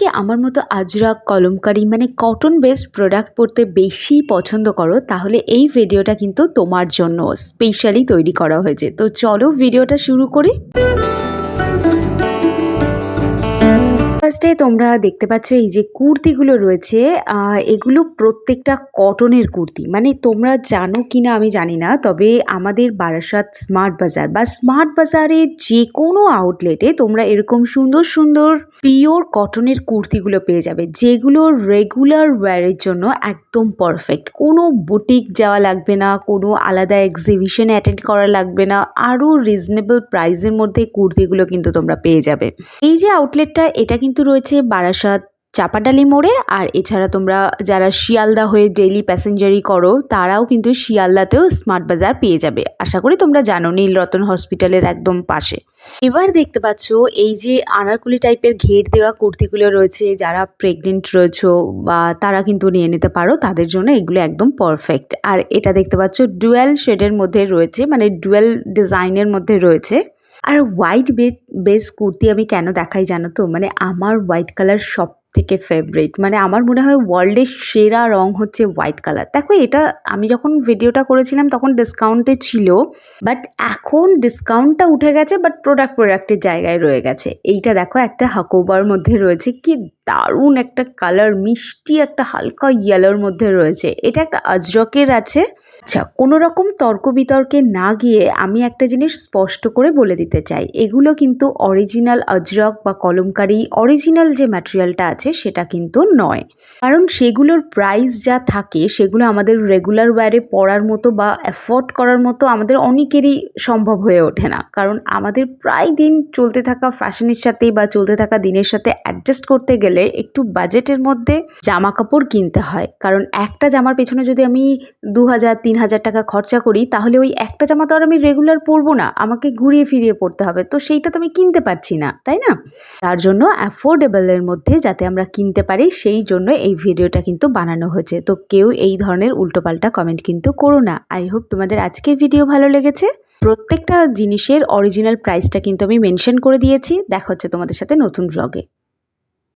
কি আমার মতো আজরাক, কলমকারী মানে কটন বেসড প্রোডাক্ট পরতে বেশি পছন্দ করো, তাহলে এই ভিডিওটা কিন্তু তোমার জন্য স্পেশালি তৈরি করা হয়েছে। তো চলো ভিডিওটা শুরু করি। ফার্স্টে তোমরা দেখতে পাচ্ছ এই যে কুর্তিগুলো রয়েছে, এগুলো প্রত্যেকটা কটনের কুর্তি। মানে তোমরা জানো কিনা আমি জানি না, তবে আমাদের বারাসাত স্মার্ট বাজার বা স্মার্ট বাজারের যে কোনো আউটলেটে তোমরা এরকম সুন্দর সুন্দর পিওর কটনের কুর্তিগুলো পেয়ে যাবে, যেগুলো রেগুলার ওয়্যারের জন্য একদম পারফেক্ট। কোনো বুটিক যাওয়া লাগবে না, কোনো আলাদা এক্সিবিশনে অ্যাটেন্ড করা লাগবে না, আরও রিজনেবল প্রাইসের মধ্যে কুর্তিগুলো কিন্তু তোমরা পেয়ে যাবে। এই যে আউটলেটটা, এটা কিন্তু রয়েছে বারাসাত চাপাডালি মোড়ে। আর এছাড়া তোমরা যারা শিয়ালদা হয়ে ডেইলি প্যাসেঞ্জারি করো, তারাও কিন্তু শিয়ালদাতেও স্মার্ট বাজার পেয়ে যাবে। আশা করি তোমরা জানো, নীলরতন হসপিটালের একদম পাশে। এবার দেখতে পাচ্ছ এই যে আনারকুলি টাইপের ঘের দেওয়া কুর্তিগুলো রয়েছে, যারা প্রেগনেন্ট রয়েছে বা তারা কিন্তু নিয়ে নিতে পারো, তাদের জন্য এগুলো একদম পারফেক্ট। আর এটা দেখতে পাচ্ছ ডুয়েল শেডের মধ্যে রয়েছে, মানে ডুয়েল ডিজাইনের মধ্যে রয়েছে। আর হোয়াইট বেস কুর্তি আমি কেন দেখাই জানো তো, মানে আমার হোয়াইট কালার সব থেকে ফেভারিট। মানে আমার মনে হয় ওয়ার্ল্ডের সেরা রং হচ্ছে হোয়াইট কালার। দেখো, এটা আমি যখন ভিডিওটা করেছিলাম তখন ডিসকাউন্টে ছিল, বাট এখন ডিসকাউন্টটা উঠে গেছে, বাট প্রোডাক্টের জায়গায় রয়ে গেছে। এইটা দেখো, একটা হাকোবার মধ্যে রয়েছে, কি দারুণ একটা কালার, মিষ্টি একটা হালকা ইয়েলোর মধ্যে রয়েছে। এটা একটা আজরকের আছে। আচ্ছা, কোনো রকম তর্ক বিতর্কে না গিয়ে আমি একটা জিনিস স্পষ্ট করে বলে দিতে চাই, এগুলো কিন্তু অরিজিনাল আজরক বা কলমকারী অরিজিনাল যে ম্যাটেরিয়ালটা আছে সেটা কিন্তু নয়। কারণ সেগুলোর প্রাইস যা থাকে, সেগুলো আমাদের রেগুলার ওয়্যারে পরার মতো বা অ্যাফোর্ড করার মতো আমাদের অনেকেরই সম্ভব হয়ে ওঠে না। কারণ আমাদের প্রায় দিন চলতে থাকা ফ্যাশনের সাথে বা চলতে থাকা দিনের সাথে অ্যাডজাস্ট করতে গেলে একটু বাজেটের মধ্যে জামা কাপড় কিনতে হয়। কারণ একটা জামার পেছনে যদি আমি 2000-3000 টাকা খরচা করি, তাহলে ওই একটা জামা তো আর আমি রেগুলার পরবো না, আমাকে ঘুরিয়ে ফিরিয়ে পরতে হবে। তো সেইটা তো আমি কিনতে পারছি না, তাই না? তার জন্য অ্যাফোর্ডেবলের মধ্যে যাতে আমরা কিনতে পারি, সেই জন্য এই ভিডিওটা কিন্তু বানানো হয়েছে। তো কেউ এই ধরনের উল্টোপাল্টা কমেন্ট কিন্তু করো না। আই হোপ তোমাদের আজকের ভিডিও ভালো লেগেছে। প্রত্যেকটা জিনিসের অরিজিনাল প্রাইসটা কিন্তু আমি মেনশন করে দিয়েছি। দেখা হচ্ছে তোমাদের সাথে নতুন ব্লগে।